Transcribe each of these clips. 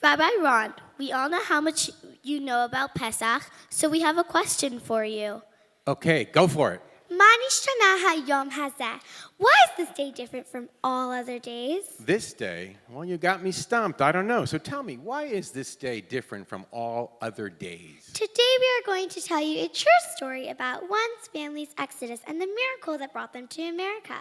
Rabbi Ron, we all know how much you know about Pesach, so we have a question for you. Okay, go for it. Ma nishtana hayom hazeh. Why is this day different from all other days? This day, well, you got me stumped. I don't know. So tell me, why is this day different from all other days? Today we are going to tell you a true story about one's family's exodus and the miracle that brought them to America.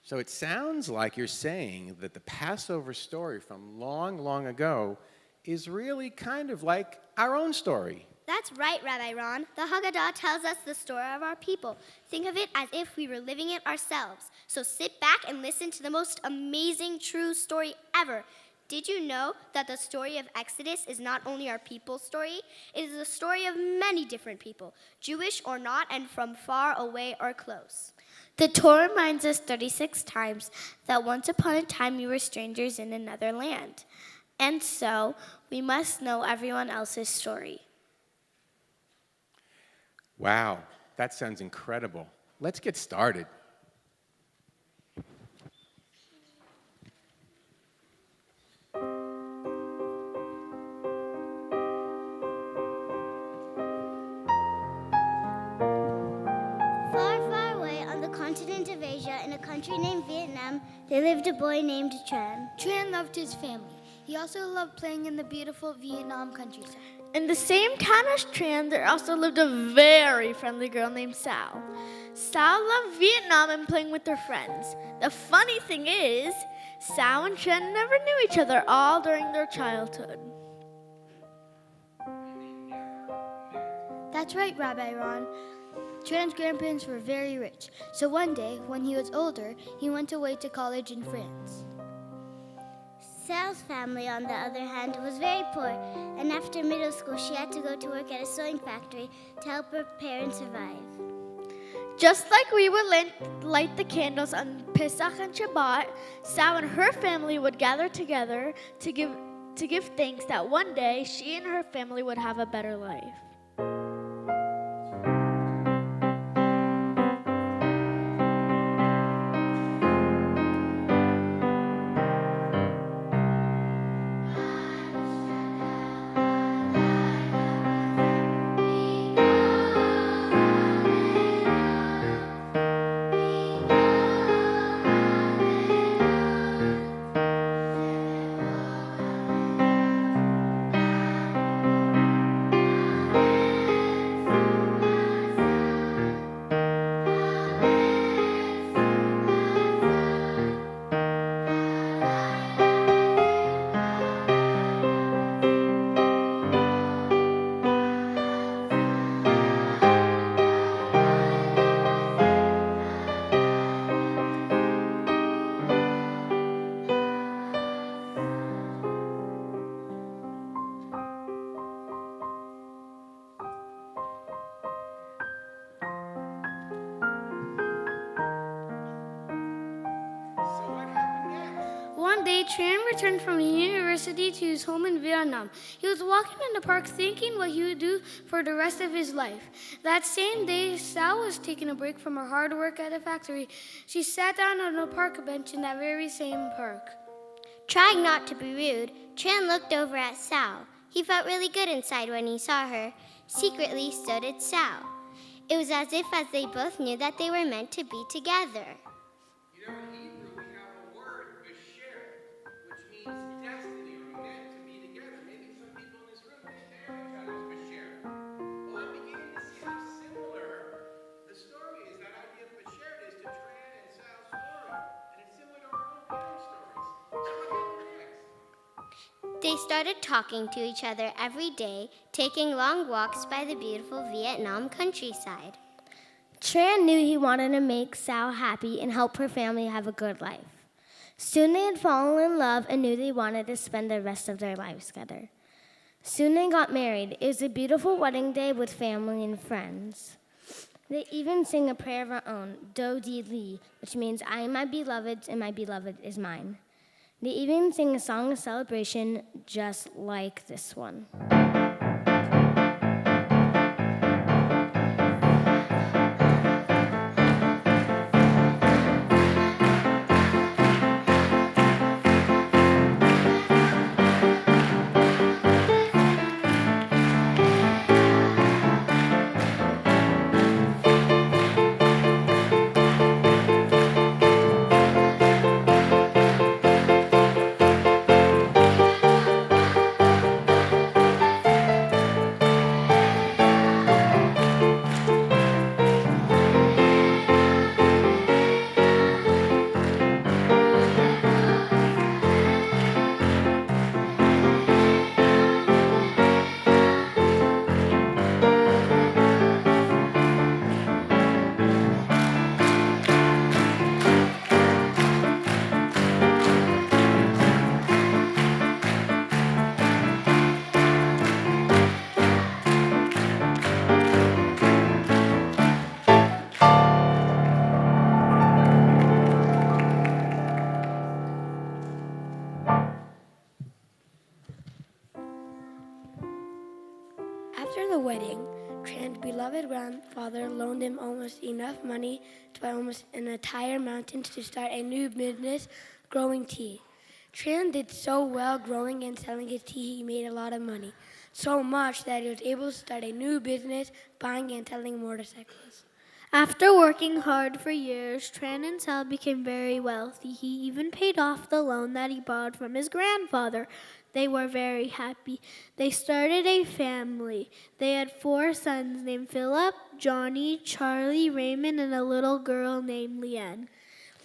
So it sounds like you're saying that the Passover story from long, long ago is really kind of like our own story. That's right, Rabbi Ron. The Haggadah tells us the story of our people. Think of it as if we were living it ourselves. So sit back and listen to the most amazing true story ever. Did you know that the story of Exodus is not only our people's story? It is the story of many different people, Jewish or not, and from far away or close. The Torah reminds us 36 times that once upon a time we were strangers in another land. And so we must know everyone else's story. Wow, that sounds incredible. Let's get started. Continent of Asia, in a country named Vietnam, there lived a boy named Tran. Tran loved his family. He also loved playing in the beautiful Vietnam countryside. In the same town as Tran, there also lived a very friendly girl named Sal. Sal loved Vietnam and playing with her friends. The funny thing is, Sal and Tran never knew each other all during their childhood. That's right, Rabbi Ron. Tran's grandparents were very rich, so one day, when he was older, he went away to college in France. Sal's family, on the other hand, was very poor, and after middle school, she had to go to work at a sewing factory to help her parents survive. Just like we would light the candles on Pesach and Shabbat, Sal and her family would gather together to give thanks that one day she and her family would have a better life. One day, Tran returned from university to his home in Vietnam. He was walking in the park thinking what he would do for the rest of his life. That same day, Sal was taking a break from her hard work at the factory. She sat down on a park bench in that very same park. Trying not to be rude, Tran looked over at Sal. He felt really good inside when he saw her. Secretly, so did Sal. It was as if they both knew that they were meant to be together. You know, in Hebrew, we have a word, basher, which means destiny or meant to be together. Maybe some people in this room understand each other's basher. Well, I'm beginning to see how similar the story is. That idea of basher is to Tran and Sal's story. And it's similar to our own family stories. So what happened next? They started talking to each other every day, taking long walks by the beautiful Vietnam countryside. Tran knew he wanted to make Sal happy and help her family have a good life. Soon they had fallen in love and knew they wanted to spend the rest of their lives together. Soon they got married. It was a beautiful wedding day with family and friends. They even sang a prayer of their own, Do Di Li, which means I am my beloved's and my beloved is mine. They even sang a song of celebration just like this one. him almost enough money to buy almost an entire mountain to start a new business growing tea. Tran did so well growing and selling his tea, he made a lot of money. So much that he was able to start a new business buying and selling motorcycles. After working hard for years, Tran and Sal became very wealthy. He even paid off the loan that he borrowed from his grandfather. They were very happy. They started a family. They had 4 sons named Philip, Johnny, Charlie, Raymond, and a little girl named Leanne.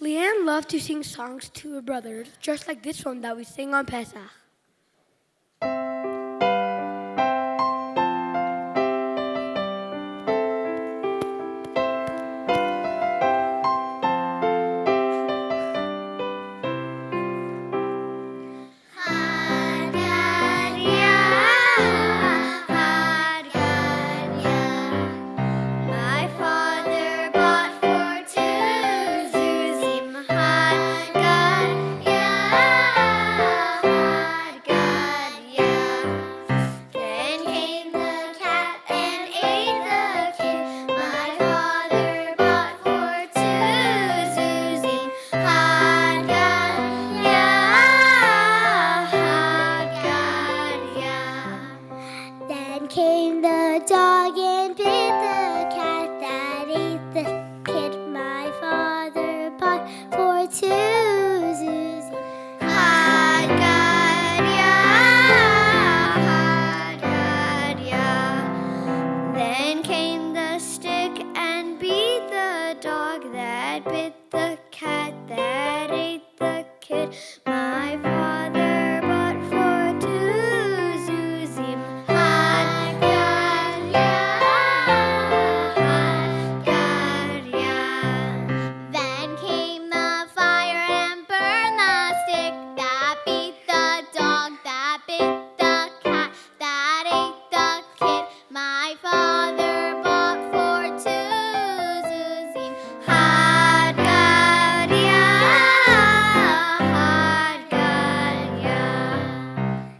Leanne loved to sing songs to her brothers, just like this one that we sing on Pesach. Came the dog and bit the cat that ate the kid my father bought for 2 Susie. Haggadah, Haggadah. Then came the stick and beat the dog that bit the cat that ate the kid my father bought for 2 Susie. Then came the fire and burned the stick that beat the dog that bit the cat that ate the kid my father bought for 2 Susie. Haggadah, Haggadah.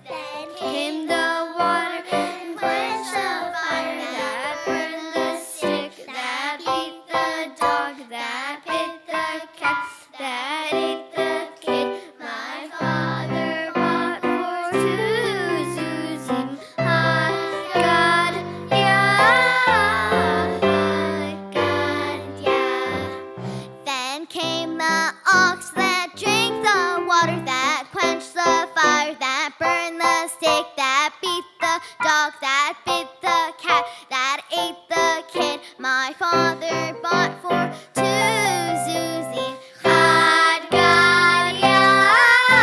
Then came the water and quenched the fire that burned the stick that beat the dog that bit the cat that ate the kid my father bought for 2 Susie. Haggadah, Haggadah. Then came the ox that drank the water that quenched the fire that burned the stick that beat the dog that bit the cat that ate the kid my father bought for 2 Susie. Haggadah, Haggadah.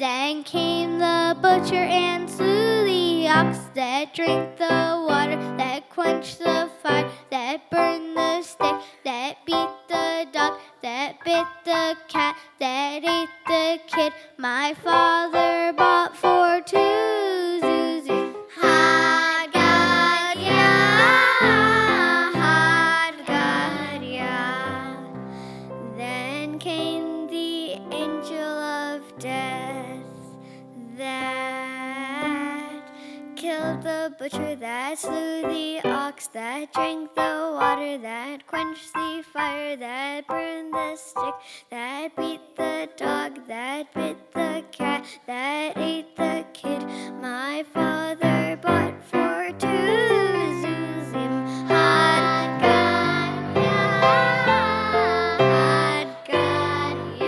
Then came the butcher and slew the ox that drank the water that quenched the fire that burned the stick that beat the dog that bit the cat that ate the kid my father bought for 2 Susie. Haggadah, Haggadah. Then came the angel of death that killed the butcher that slew the ox that drank the water that quenched the fire that burned the stick that beat the dog that bit the cat that ate the kid my father bought for 2 Susie. Haggadah, Haggadah.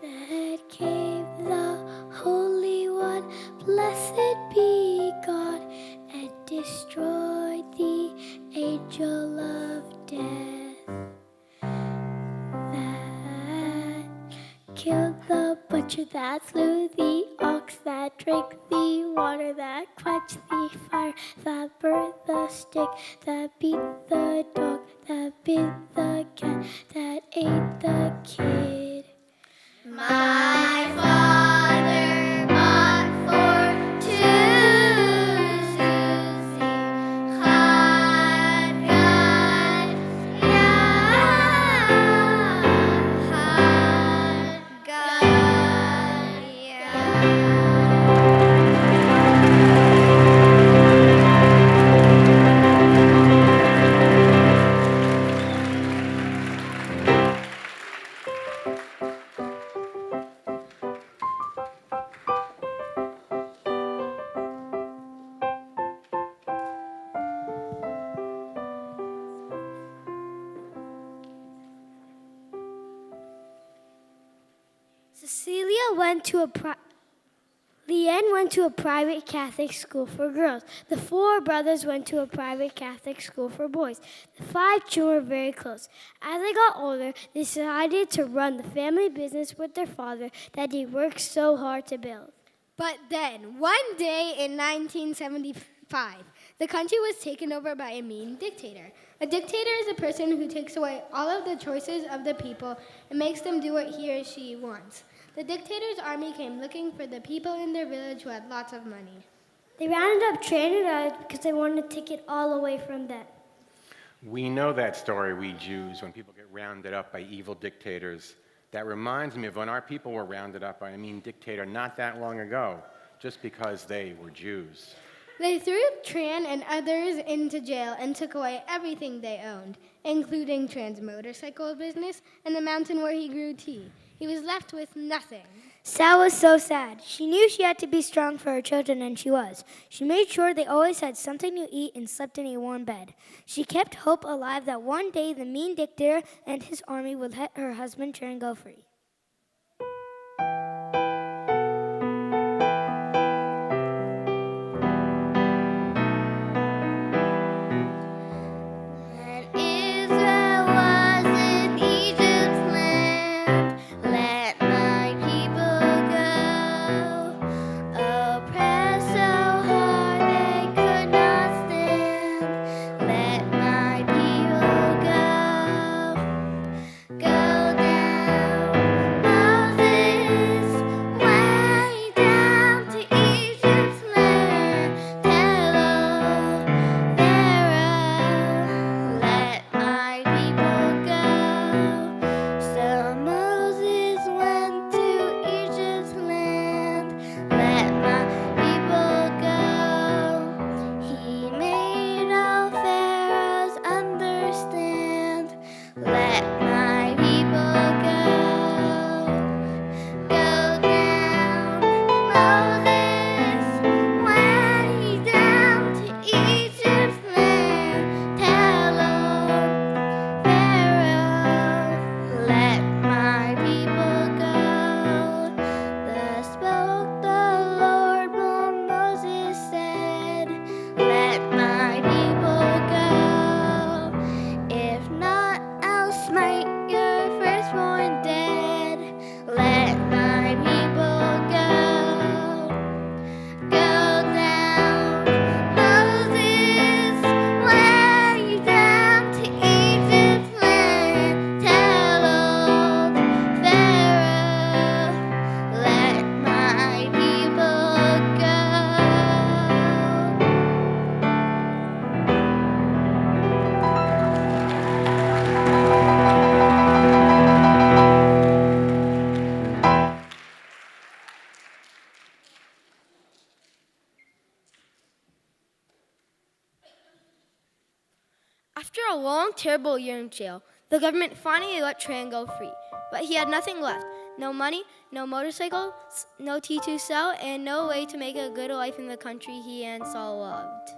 That came the Holy One, blessed be God, and destroyed the angel of death that killed the butcher that slew the ox that drank the water that quenched the fire that burned the stick that beat the dog that bit the cat that ate the kid my father bought for 2 Susie. Haggadah, Haggadah. Leanne went to a private Catholic school for girls. The 4 brothers went to a private Catholic school for boys. The 5 children were very close. As they got older, they decided to run the family business with their father that they worked so hard to build. But then, one day in 1975, the country was taken over by a mean dictator. A dictator is a person who takes away all of the choices of the people and makes them do what he or she wants. The dictator's army came looking for the people in their village who had lots of money. They rounded up Trinidad because they wanted to take it all away from them. We know that story, we Jews, when people get rounded up by evil dictators. That reminds me of when our people were rounded up by a mean dictator not that long ago, just because they were Jews. They threw Tran and others into jail and took away everything they owned, including Tran's motorcycle business and the mountain where he grew tea. He was left with nothing. Sal was so sad. She knew she had to be strong for her children, and she was. She made sure they always had something to eat and slept in a warm bed. She kept hope alive that one day the mean dictator and his army would let her husband Tran go free. After a long, terrible year in jail, the government finally let Tran go free. But he had nothing left. No money, no motorcycles, no tea to sell, and no way to make a good life in the country he and Saul loved.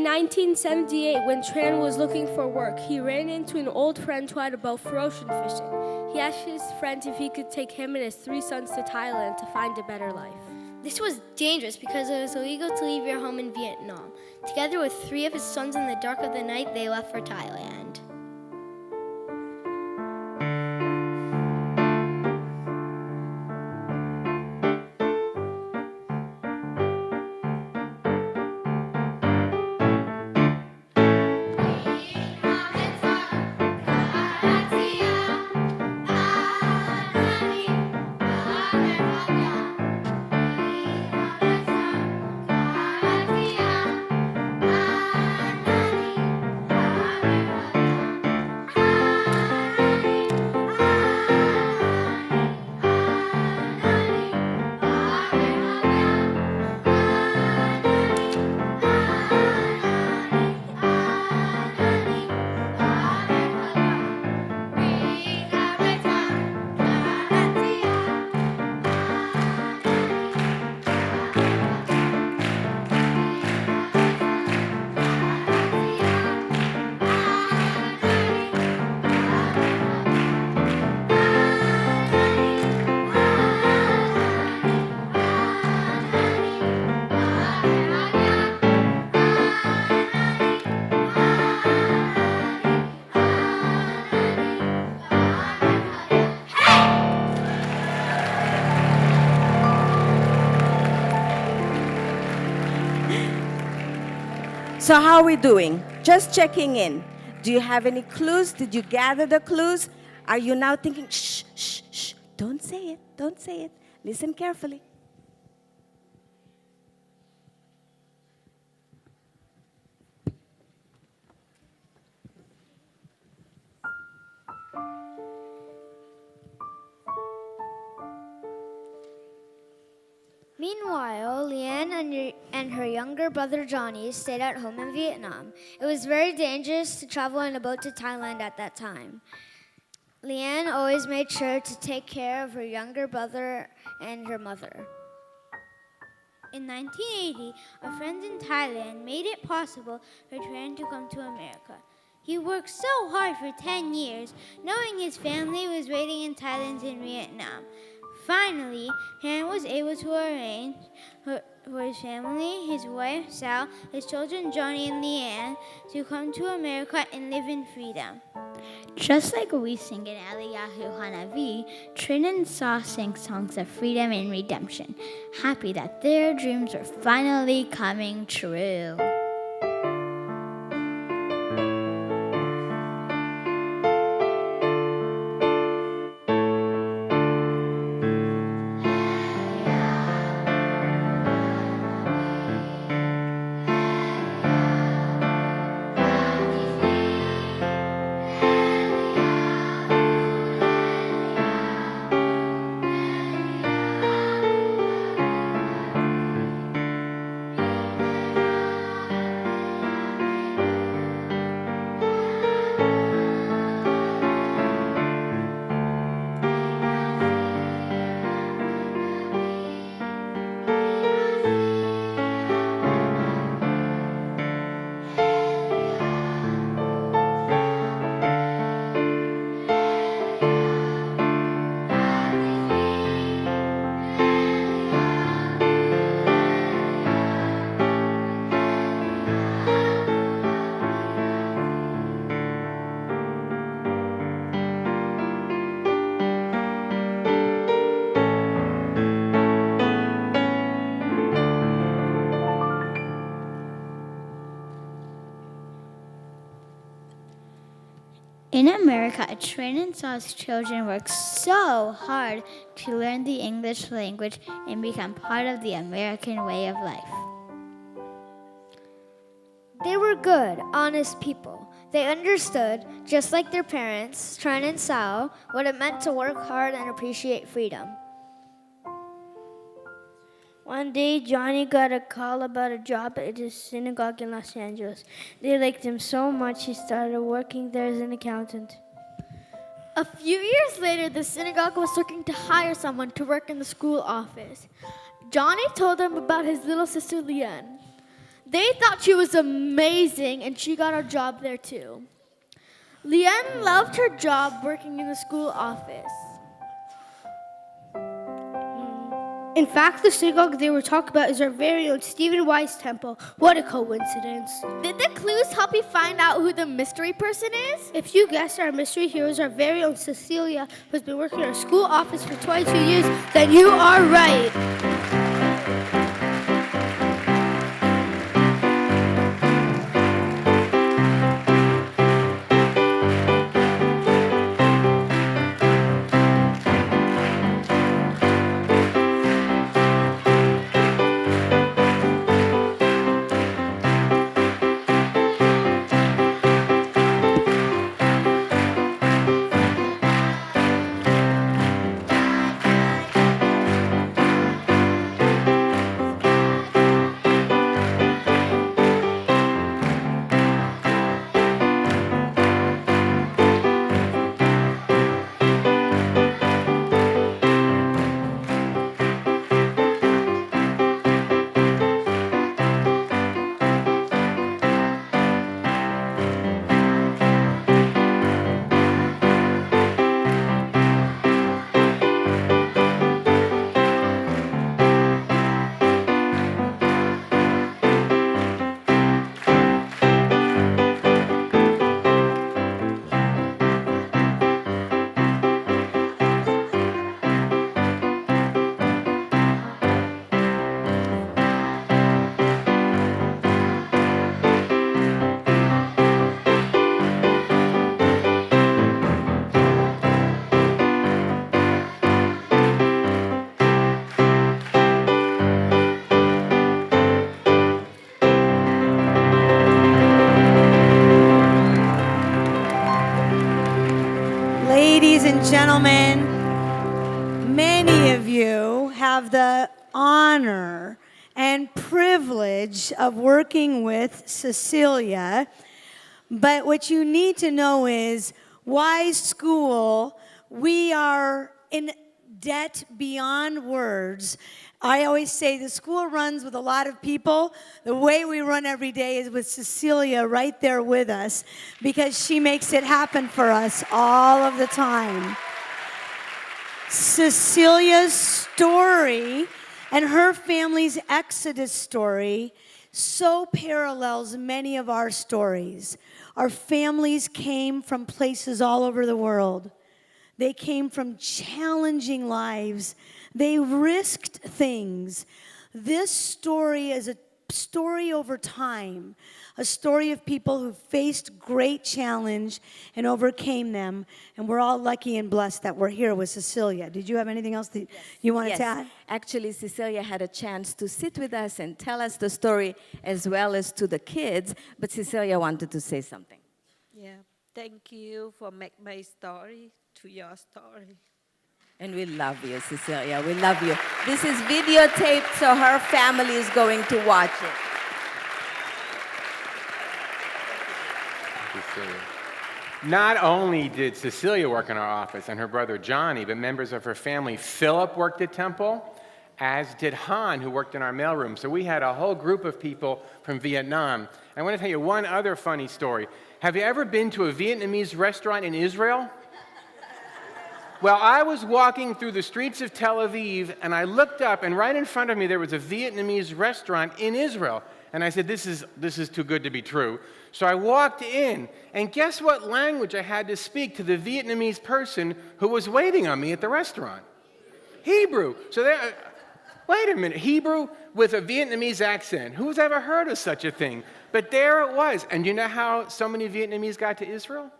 In 1978, when Tran was looking for work, he ran into an old friend who had a boat for ocean fishing. He asked his friend if he could take him and his 3 sons to Thailand to find a better life. This was dangerous because it was illegal to leave your home in Vietnam. Together with 3 of his sons in the dark of the night, they left for Thailand. So how are we doing? Just checking in. Do you have any clues? Did you gather the clues? Are you now thinking, shh, shh, shh, don't say it, don't say it. Listen carefully. Meanwhile, Leanne and her younger brother Johnny stayed at home in Vietnam. It was very dangerous to travel in a boat to Thailand at that time. Leanne always made sure to take care of her younger brother and her mother. In 1980, a friend in Thailand made it possible for Tran to come to America. He worked so hard for 10 years, knowing his family was waiting in Thailand and Vietnam. Finally, Tran was able to arrange for his family, his wife, Sal, his children, Johnny and Leanne, to come to America and live in freedom. Just like we sing in Eliyahu Hanavi, Trin and Saw sang songs of freedom and redemption, happy that their dreams were finally coming true. In America, Trin and Saw's children worked so hard to learn the English language and become part of the American way of life. They were good, honest people. They understood, just like their parents, Tran and Sal, what it meant to work hard and appreciate freedom. One day, Johnny got a call about a job at a synagogue in Los Angeles. They liked him so much, he started working there as an accountant. A few years later, the synagogue was looking to hire someone to work in the school office. Johnny told them about his little sister Leanne. They thought she was amazing, and she got a job there too. Leanne loved her job working in the school office. In fact, the synagogue they were talking about is our very own Stephen Wise Temple. What a coincidence. Did the clues help you find out who the mystery person is? If you guessed our mystery hero is our very own Cecilia, who's been working in our school office for 22 years, then you are right. Ladies and gentlemen, many of you have the honor and privilege of working with Cecilia. But what you need to know is, Wise School, we are in debt beyond words. I always say the school runs with a lot of people. The way we run every day is with Cecilia right there with us, because she makes it happen for us all of the time. Cecilia's story and her family's Exodus story so parallels many of our stories. Our families came from places all over the world. They came from challenging lives. They risked things. This story is a story over time, a story of people who faced great challenge and overcame them. And we're all lucky and blessed that we're here with Cecilia. Did you have anything else that you wanted to add? Actually, Cecilia had a chance to sit with us and tell us the story as well as to the kids, but Cecilia wanted to say something. Yeah, thank you for making my story to your story. And we love you, Cecilia. We love you. This is videotaped, so her family is going to watch it. Cecilia. Not only did Cecilia work in our office and her brother Johnny, but members of her family, Philip worked at Temple, as did Han, who worked in our mailroom. So we had a whole group of people from Vietnam. I want to tell you one other funny story. Have you ever been to a Vietnamese restaurant in Israel? Well, I was walking through the streets of Tel Aviv, and I looked up, and right in front of me there was a Vietnamese restaurant in Israel. And I said, this is too good to be true. So I walked in, and guess what language I had to speak to the Vietnamese person who was waiting on me at the restaurant? Hebrew. So there, wait a minute, Hebrew with a Vietnamese accent. Who's ever heard of such a thing? But there it was. And you know how so many Vietnamese got to Israel?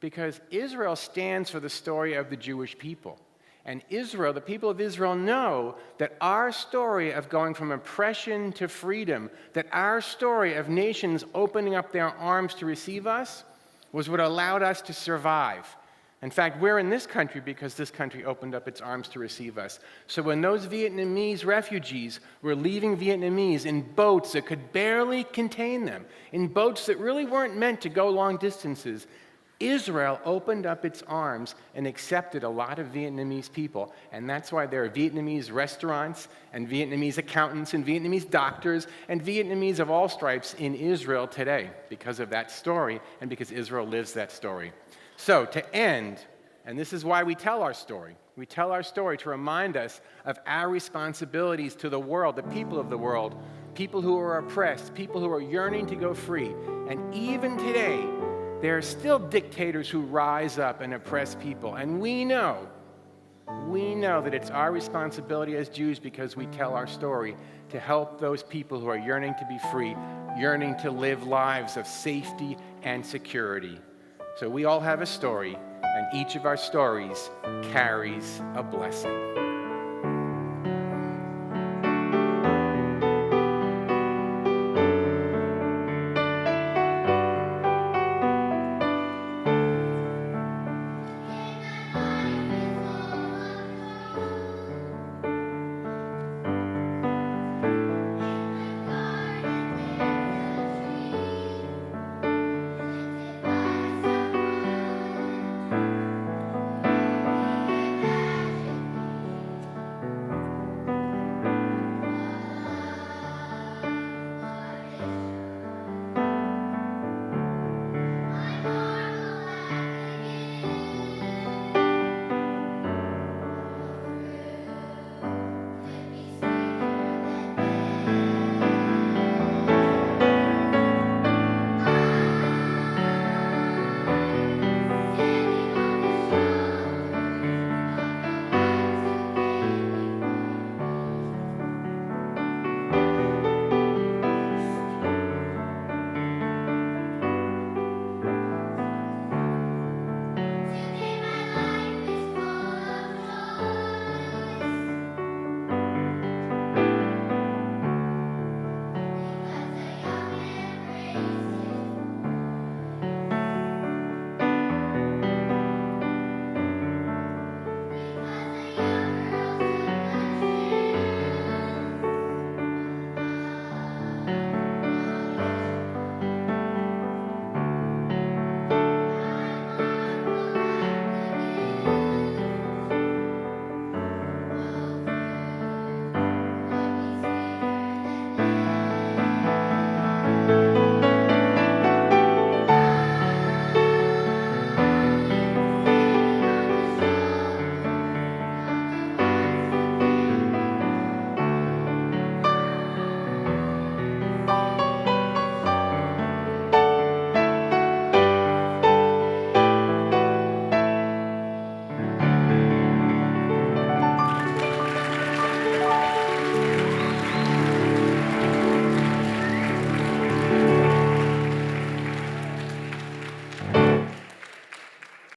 Because Israel stands for the story of the Jewish people. And Israel, the people of Israel, know that our story of going from oppression to freedom, that our story of nations opening up their arms to receive us, was what allowed us to survive. In fact, we're in this country because this country opened up its arms to receive us. So when those Vietnamese refugees were leaving Vietnamese in boats that could barely contain them, in boats that really weren't meant to go long distances, Israel opened up its arms and accepted a lot of Vietnamese people. And that's why there are Vietnamese restaurants and Vietnamese accountants and Vietnamese doctors and Vietnamese of all stripes in Israel today, because of that story and because Israel lives that story. So to end, and this is why we tell our story. We tell our story to remind us of our responsibilities to the world, the people of the world, people who are oppressed, people who are yearning to go free. And even today, there are still dictators who rise up and oppress people. And we know that it's our responsibility as Jews, because we tell our story, to help those people who are yearning to be free, yearning to live lives of safety and security. So we all have a story, and each of our stories carries a blessing.